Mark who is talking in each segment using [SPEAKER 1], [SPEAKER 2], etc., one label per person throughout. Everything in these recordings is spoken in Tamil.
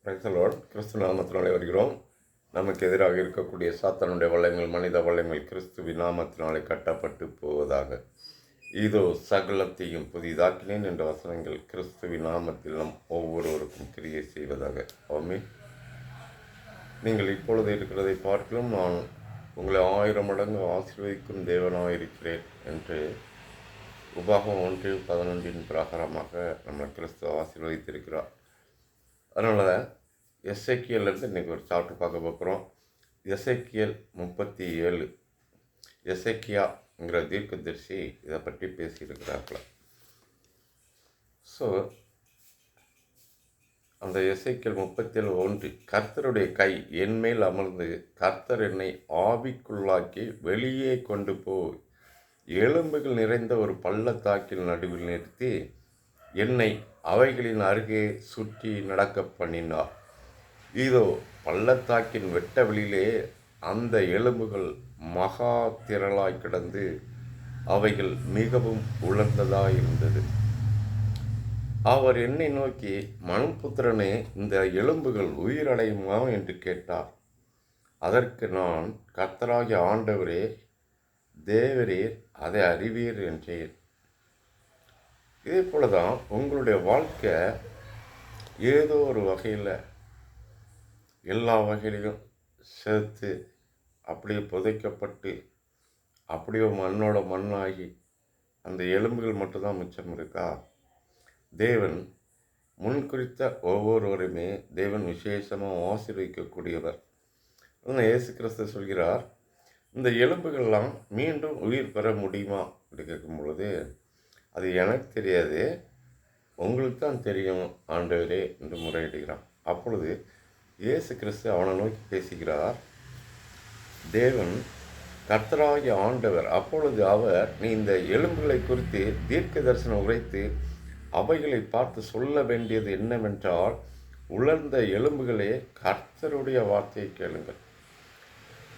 [SPEAKER 1] Praise the Lord. கிறிஸ்து நாமத்தினாலே வருகிறோம். நமக்கு எதிராக இருக்கக்கூடிய சாத்தானுடைய வல்லமைகள், மனித வல்லமைகள் கிறிஸ்துவின் நாமத்தினாலே கட்டப்பட்டு போவதாக. இதோ சகலத்தையும் புதிதாக்கினேன் என்ற வசனங்கள் கிறிஸ்துவின் நாமத்தில் நம் ஒவ்வொருவருக்கும் கிரியை செய்வதாக. ஆமென். நீங்கள் இப்பொழுது இருக்கிறதை பார்க்கலாம் நான் உங்களை 1000 மடங்கு ஆசீர்வதிக்கும் தேவனாயிருக்கிறேன் என்று உபாகம் 1:11 பிரகாரமாக நம்மளை கிறிஸ்து ஆசீர்வதித்திருக்கிறார். அதனால் எசேக்கியேலிருந்து இன்றைக்கி ஒரு சாப்டர் பார்க்க போகிறோம். எசேக்கியேல் 37. எசேக்கியாங்கிற தீர்க்கதரிசி இதை பற்றி பேசியிருக்கிறார்கள். ஸோ அந்த எசேக்கியேல் 37:1, கர்த்தருடைய கை என்மேல் அமர்ந்து கர்த்தர் என்னை ஆவிக்குள்ளாக்கி வெளியே கொண்டு போய் எலும்புகள் நிறைந்த ஒரு பள்ளத்தாக்கின் நடுவில் நிறுத்தி என்னை அவைகளின் அருகே சுற்றி நடக்க பண்ணினார். இதோ பள்ளத்தாக்கின் வெட்ட வெளியிலே அந்த எலும்புகள் மகா திரளாய் கிடந்து அவைகள் மிகவும் உலர்ந்ததாயிருந்தது. அவர் என்னை நோக்கி, மனுபுத்திரனே, இந்த எலும்புகள் உயிரடையுமா என்று கேட்டார். அதற்கு நான், கர்த்தராகிய ஆண்டவரே, தேவரீர் அதை அறிவீர் என்றேன். இதே போல தான் உங்களுடைய வாழ்க்கை ஏதோ ஒரு வகையில் எல்லா வகையிலையும் சேர்த்து அப்படியே புதைக்கப்பட்டு அப்படியே மண்ணோட மண்ணாகி அந்த எலும்புகள் மட்டும்தான் மிச்சம் இருக்கா? தேவன் முன்குறித்த ஒவ்வொருவருமே தேவன் விசேஷமாக ஆசீர்வதிக்கக்கூடியவர். இயேசு கிறிஸ்து சொல்கிறார், இந்த எலும்புகள்லாம் மீண்டும் உயிர் பெற முடியுமா என்று கேட்கும் பொழுது, அது எனக்கு தெரியாது, உங்களுக்கு தான் தெரியும் ஆண்டவரே என்று முறையிடுகிறான். அப்பொழுது இயேசு கிறிஸ்து அவனை நோக்கி பேசுகிறார். தேவன் கர்த்தராகிய ஆண்டவர் அப்பொழுது அவர், நீ இந்த எலும்புகளை குறித்து தீர்க்க தரிசனம் உரைத்து அவைகளை பார்த்து சொல்ல வேண்டியது என்னவென்றால், உலர்ந்த எலும்புகளே, கர்த்தருடைய வார்த்தையை கேளுங்கள்.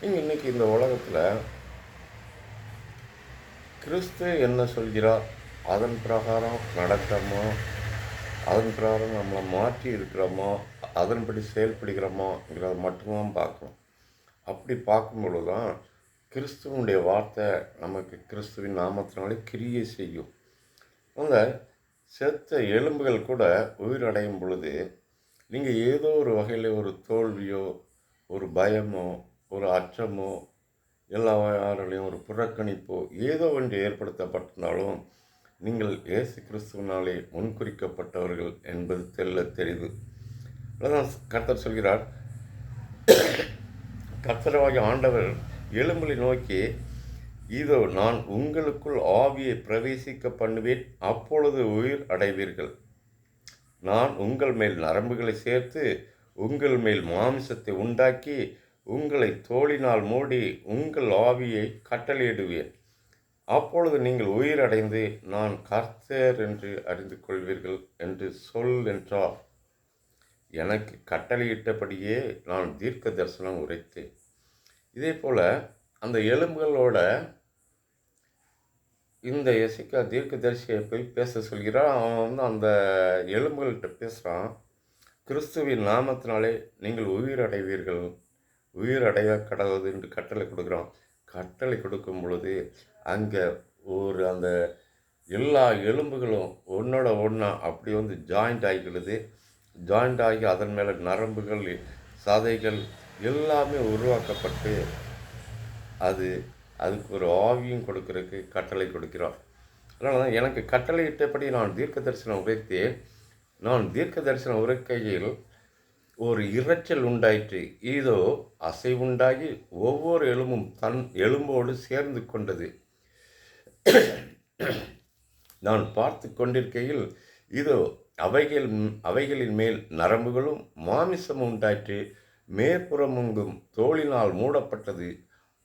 [SPEAKER 1] நீங்கள் இன்னைக்கு இந்த உலகத்தில் கிறிஸ்து என்ன சொல்கிறார் அதன் பிரகாரம் நடக்கிறோமா, அதன் பிரகாரம் நம்மளை மாற்றி இருக்கிறோமா, அதன்படி செயல்படுகிறோமாங்கிறத மட்டும்தான் பார்க்கணும். அப்படி பார்க்கும்பொழுது தான் கிறிஸ்துவனுடைய வார்த்தை நமக்கு கிறிஸ்துவின் நாமத்தினாலே கிரியை செய்யும். அந்த செத்த எலும்புகள் கூட உயிரடையும் பொழுது நீங்கள் ஏதோ ஒரு வகையில் ஒரு தோல்வியோ, ஒரு பயமோ, ஒரு அச்சமோ, எல்லா யாராலையும் ஒரு புறக்கணிப்போ ஏதோ ஒன்று ஏற்படுத்தப்பட்டிருந்தாலும் நீங்கள் இயேசு கிறிஸ்துவினாலே முன்குறிக்கப்பட்டவர்கள் என்பது தெரியுது. அதான் கர்த்தர் சொல்கிறார், கர்த்தராகிய ஆண்டவர் எலும்புகளை நோக்கி, இதோ நான் உங்களுக்குள் ஆவியை பிரவேசிக்க பண்ணுவேன், அப்பொழுது உயிர் அடைவீர்கள். நான் உங்கள் மேல் நரம்புகளை சேர்த்து உங்கள் மேல் மாமிசத்தை உண்டாக்கி உங்களை தோளினால் மூடி உங்கள் ஆவியை கட்டளையிடுவேன். அப்பொழுது நீங்கள் உயிரடைந்து நான் கர்த்தர் என்று அறிந்து கொள்வீர்கள் என்று சொல் என்றார். எனக்கு கட்டளையிட்டபடியே நான் தீர்க்க தரிசனம் உரைத்தேன். இதே போல் அந்த எலும்புகளோட இந்த எசேக்கியா தீர்க்க தரிசியை போய் பேச சொல்கிறான். அவன் அந்த எலும்புகள்கிட்ட பேசுகிறான், கிறிஸ்துவின் நாமத்தினாலே நீங்கள் உயிரடைவீர்கள், உயிரடைய கடவுது என்று கட்டளை கொடுக்குறான். கட்டளை கொடுக்கும் பொழுது அங்கே அந்த எல்லா எலும்புகளும் ஒன்றோட ஒன்றா அப்படி ஜாயிண்ட் ஆகிக்கிடுது. ஜாயிண்ட் ஆகி அதன் மேலே நரம்புகள், சதைகள் எல்லாமே உருவாக்கப்பட்டு அதுக்கு ஒரு ஆவியும் கொடுக்கறதுக்கு கட்டளை கொடுக்கிறார். அதனால தான் எனக்கு கட்டளை இட்டபடி நான் தீர்க்க தரிசனம் உரைத்தேன். நான் தீர்க்க தரிசனம் உரைக்கையில் ஒரு இரைச்சல் உண்டாயிற்று. இதோ அசைவுண்டாகி ஒவ்வொரு எலும்பும் தன் எலும்போடு சேர்ந்து கொண்டது. நான் பார்த்து கொண்டிருக்கையில் இதோ அவைகளின் மேல் நரம்புகளும் மாமிசமும் உண்டாயிற்று. மேற்புறமெங்கும் தோலினால் மூடப்பட்டது,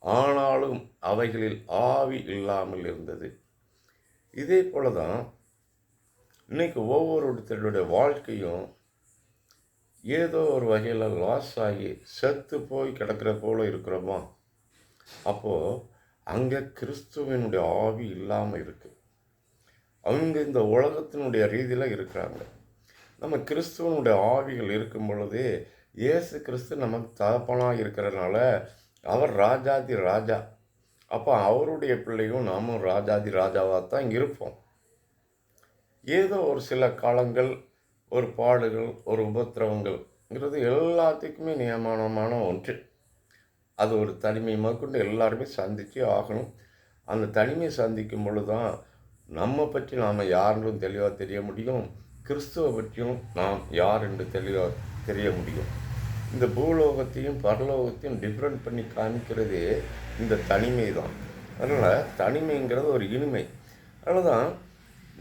[SPEAKER 1] ஆனாலும் அவைகளில் ஆவி இல்லாமல் இருந்தது. இதே போல தான் இன்னைக்கு ஒவ்வொருத்தருடைய வாழ்க்கையும் ஏதோ ஒரு வகையில் லாஸ் ஆகி செத்து போய் கிடக்கிற போல இருக்கிறோமா? அப்போது அங்கே கிறிஸ்துவனுடைய ஆவி இல்லாமல் இருக்குது. அவங்க இந்த உலகத்தினுடைய ரீதியில் இருக்கிறாங்க. நம்ம கிறிஸ்துவனுடைய ஆவிகள் இருக்கும் பொழுது இயேசு கிறிஸ்து நமக்கு தகப்பனாக இருக்கிறதுனால அவர் ராஜாதி ராஜா. அப்போ அவருடைய பிள்ளையும் நாமும் ராஜாதி ராஜாவாக தான் இருப்போம். ஏதோ ஒரு சில காலங்கள், ஒரு பாடுகள், ஒரு உபத்திரவங்கள்ங்கிறது எல்லாத்துக்குமே நியமனமான ஒன்று. அது ஒரு தனிமை முதற்கொண்டு எல்லாருமே சந்தித்தே ஆகணும். அந்த தனிமையை சந்திக்கும் பொழுது தான் நம்ம பற்றி நாம் யாருன்றும் தெளிவாக தெரிய முடியும். கிறிஸ்துவை பற்றியும் நாம் யார் என்று தெளிவாக தெரிய முடியும். இந்த பூலோகத்தையும் பரலோகத்தையும் டிஃப்ரெண்ட் பண்ணி காமிக்கிறதே இந்த தனிமை தான். அதனால் தனிமைங்கிறது ஒரு இனிமை. அதனால் தான்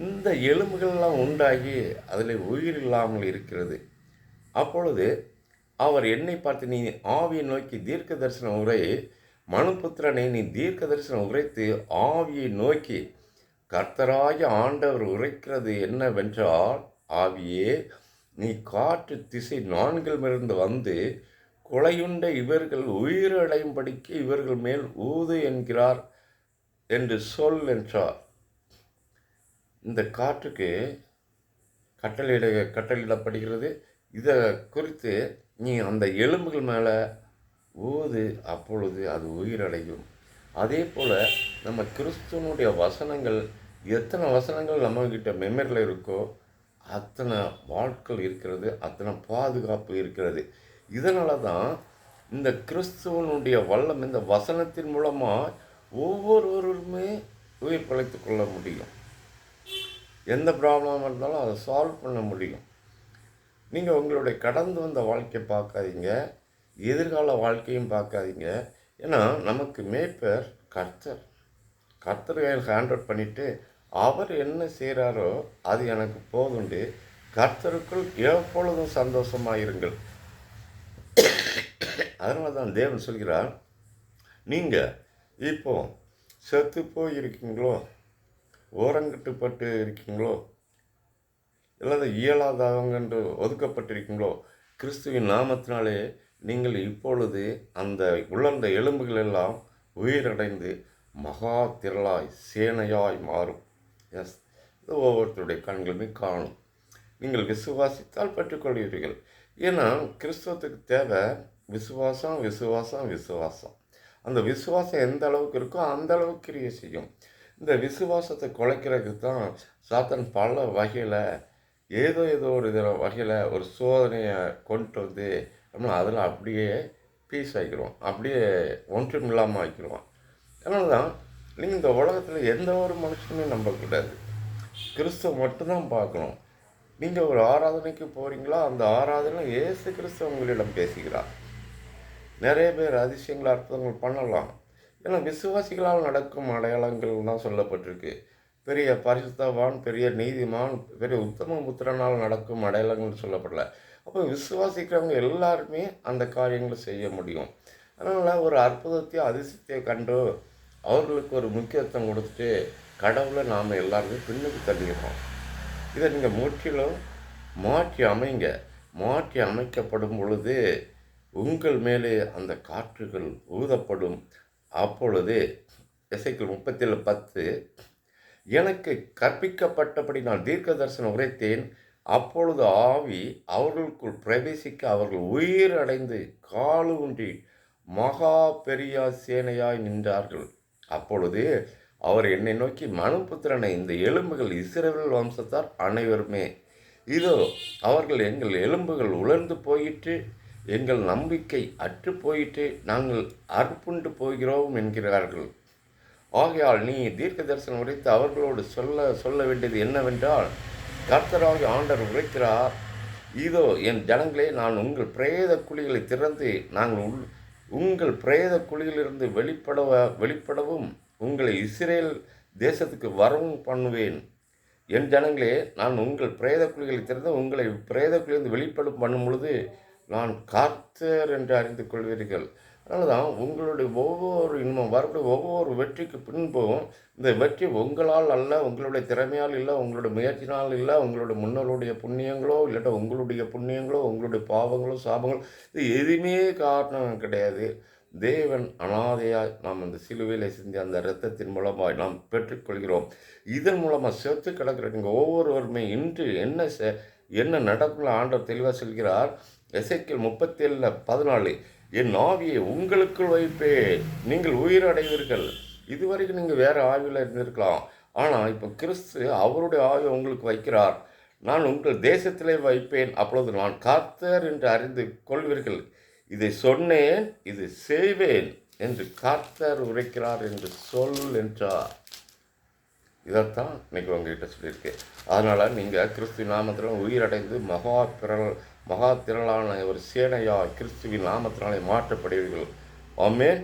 [SPEAKER 1] இந்த எலும்புகள்லாம் உண்டாகி அதில் உயிர் இல்லாமல் இருக்கிறது. அப்பொழுது அவர் என்னை பார்த்து, நீ ஆவியை நோக்கி தீர்க்க தரிசனம் உரை, மனுபுத்திரனை நீ தீர்க்க தரிசனம் உரைத்து ஆவியை நோக்கி கர்த்தராகிய ஆண்டவர் உரைக்கிறது என்னவென்றால், ஆவியே நீ காற்று திசை நான்கிலிருந்து வந்து கொலையுண்ட இவர்கள் உயிரடையும்படிக்கு இவர்கள் மேல் ஊது என்கிறார் என்று என்றார். இந்த காற்றுக்கு கட்டளையிடப்படுகிறது. இதை குறித்து நீ அந்த எலும்புகள் மேலே ஊது, அப்பொழுது அது உயிரடையும். அதே போல் நம்ம கிறிஸ்துவனுடைய வசனங்கள், எத்தனை வசனங்கள் நம்மக்கிட்ட மெமரியில் இருக்கோ அத்தனை வாழ்க்கை இருக்கிறது, அத்தனை பாதுகாப்பு இருக்கிறது. இதனால தான் இந்த கிறிஸ்துவனுடைய வல்லம் இந்த வசனத்தின் மூலமாக ஒவ்வொருவருமே உயிர் பிழைத்து கொள்ள முடியும். எந்த ப்ராப்ளம் இருந்தாலும் அதை சால்வ் பண்ண முடியும். நீங்கள் உங்களுடைய கடந்து வந்த வாழ்க்கையை பார்க்காதீங்க, எதிர்கால வாழ்க்கையும் பார்க்காதீங்க. ஏன்னா நமக்கு மேய்ப்பர் கர்த்தர். கர்த்தரை ஹேண்ட்அவுட் பண்ணிவிட்டு அவர் என்ன செய்கிறாரோ அது எனக்கு போதுண்டு. கர்த்தருக்குள் எப்பொழுதும் சந்தோஷமாக இருங்கள். அதனால தான் தேவன் சொல்கிறார், நீங்கள் இப்போ செத்து போய் இருக்கீங்களோ, ஓரங்கட்டுப்பட்டு இருக்கீங்களோ, இல்லாத இயலாதவங்க என்று ஒதுக்கப்பட்டிருக்கீங்களோ, கிறிஸ்துவின் நாமத்தினாலே நீங்கள் இப்பொழுது அந்த உலர்ந்த எலும்புகள் எல்லாம் உயிரடைந்து மகா திரளாய் சேனையாய் மாறும். எஸ், இது ஒவ்வொருத்தருடைய கண்களுமே காணும். நீங்கள் விசுவாசித்தால் பெற்றுக்கொள்வீர்கள். ஏன்னா கிறிஸ்துவத்துக்கு தேவை விசுவாசம், விசுவாசம், விசுவாசம். அந்த விசுவாசம் எந்த அளவுக்கு இருக்கோ அந்த அளவுக்கு கிரியை செய்யும். இந்த விசுவாசத்தை குலைக்கிறதுக்கு தான் சாத்தான் பல வகையில் ஏதோ ஒரு வகையில் ஒரு சோதனையை கொண்டு வந்து நம்ம அதில் அப்படியே பீஸ் ஆகிக்கிறோம், அப்படியே ஒன்றும் இல்லாமல் ஆக்கிடுவோம். அதனால தான் நீங்கள் இந்த உலகத்தில் எந்த ஒரு மனுஷனுமே நம்பக்கூடாது, கிறிஸ்துவ மட்டும்தான் பார்க்கணும். நீங்கள் ஒரு ஆராதனைக்கு போகிறீங்களா, அந்த ஆராதனை இயேசு கிறிஸ்துவ உங்களிடம் பேசுகிறார். நிறைய பேர் அதிசயங்கள் அற்புதங்கள் பண்ணலாம். ஏன்னா விசுவாசிகளால் நடக்கும் அடையாளங்கள் தான் சொல்லப்பட்டிருக்கு. பெரிய பரிசுத்தவான், பெரிய நீதிமான், பெரிய உத்தம புத்திரனால் நடக்கும் அடையாளங்கள் சொல்லப்படல. அப்போ விசுவாசிக்கிறவங்க எல்லாருமே அந்த காரியங்களை செய்ய முடியும். அதனால் ஒரு அற்புதத்தையும் அதிசயத்தையோ கண்டு அவர்களுக்கு ஒரு முக்கியத்துவம் கொடுத்துட்டு கடவுளை நாம் எல்லாருமே பின்னுக்கு தள்ளிடுறோம். இதை நீங்கள் முற்றிலும் மாற்றி அமைங்க. மாற்றி அமைக்கப்படும் பொழுது உங்கள் மேலே அந்த காற்றுகள் ஊதப்படும். அப்பொழுது எசேக்கியேல் 37:10, எனக்கு கற்பிக்கப்பட்டபடி நான் தீர்க்க தரிசனம் உரைத்தேன். அப்பொழுது ஆவி அவர்களுக்குள் பிரவேசிக்க அவர்கள் உயிர் அடைந்து காலூன்றி மகா பெரிய சேனையாய் நின்றார்கள். அப்பொழுது அவர் என்னை நோக்கி, மனுபுத்திரனை, இந்த எலும்புகள் இஸ்ரவேல் வம்சத்தார் அனைவருமே, இதோ அவர்கள் எங்கள் எலும்புகள் உலர்ந்து போயிற்று, எங்கள் நம்பிக்கை அற்று போயிற்று, நாங்கள் அற்புண்டு போகிறோம் என்கிறார்கள். ஆகையால் நீ தீர்க்க தரிசனம் உரைத்து அவர்களோடு சொல்ல வேண்டியது என்னவென்றால், கர்த்தராகிய ஆண்டவர் உரைக்கிறார், இதோ என் ஜனங்களே, நான் உங்கள் பிரேத குழிகளை திறந்து உங்கள் பிரேத குழியிலிருந்து வெளிப்படவும் உங்களை இஸ்ரேல் தேசத்துக்கு வரவும் பண்ணுவேன். என் ஜனங்களே, நான் உங்கள் பிரேத குழிகளை திறந்து உங்களை பிரேத குழியிலிருந்து வெளிப்படும் பண்ணும் பொழுது நான் கர்த்தர் என்று அறிந்து கொள்வீர்கள். அதனால தான் உங்களுடைய ஒவ்வொரு இன்னும் வரக்கூடிய ஒவ்வொரு வெற்றிக்கு பின்பும் இந்த வெற்றி உங்களால் அல்ல, உங்களுடைய திறமையால் இல்லை, உங்களுடைய முயற்சினால் இல்லை, உங்களுடைய முன்னோருடைய புண்ணியங்களோ இல்லாட்ட உங்களுடைய புண்ணியங்களோ உங்களுடைய பாவங்களோ சாபங்களோ இது எதுவுமே காரணம் கிடையாது. தேவன் அனாதையாய் நாம் அந்த சிலுவையில் சிந்தி அந்த இரத்தத்தின் மூலமாக நாம் பெற்றுக்கொள்கிறோம். இதன் மூலமாக செத்து கிடக்கிற நீங்கள் ஒவ்வொருவருமே இன்று என்ன என்ன நடக்கும்னு ஆண்டவர் தெளிவாக சொல்கிறார். எசேக்கியேல் 37:14, என் ஆவியை உங்களுக்குள் வைப்பேன், நீங்கள் உயிரடைவீர்கள். இதுவரைக்கும் நீங்கள் வேறு ஆவியில் இருந்திருக்கலாம், ஆனால் இப்போ கிறிஸ்து அவருடைய ஆவியை உங்களுக்கு வைக்கிறார். நான் உங்கள் தேசத்திலே வைப்பேன், அப்பொழுது நான் கர்த்தர் என்று அறிந்து கொள்வீர்கள். இதை சொன்னேன், இது செய்வேன் என்று கர்த்தர் உரைக்கிறார் என்று சொல் என்றார். இதைத்தான் இன்னைக்கு உங்ககிட்ட சொல்லியிருக்கேன். அதனால் நீங்கள் கிறிஸ்துவின் நாமத்தில் உயிரடைந்து மகா திரளான ஒரு சேனையாய் கிறிஸ்துவின் நாமத்தினாலே மாற்றப்படுவீர்கள். ஆமென்.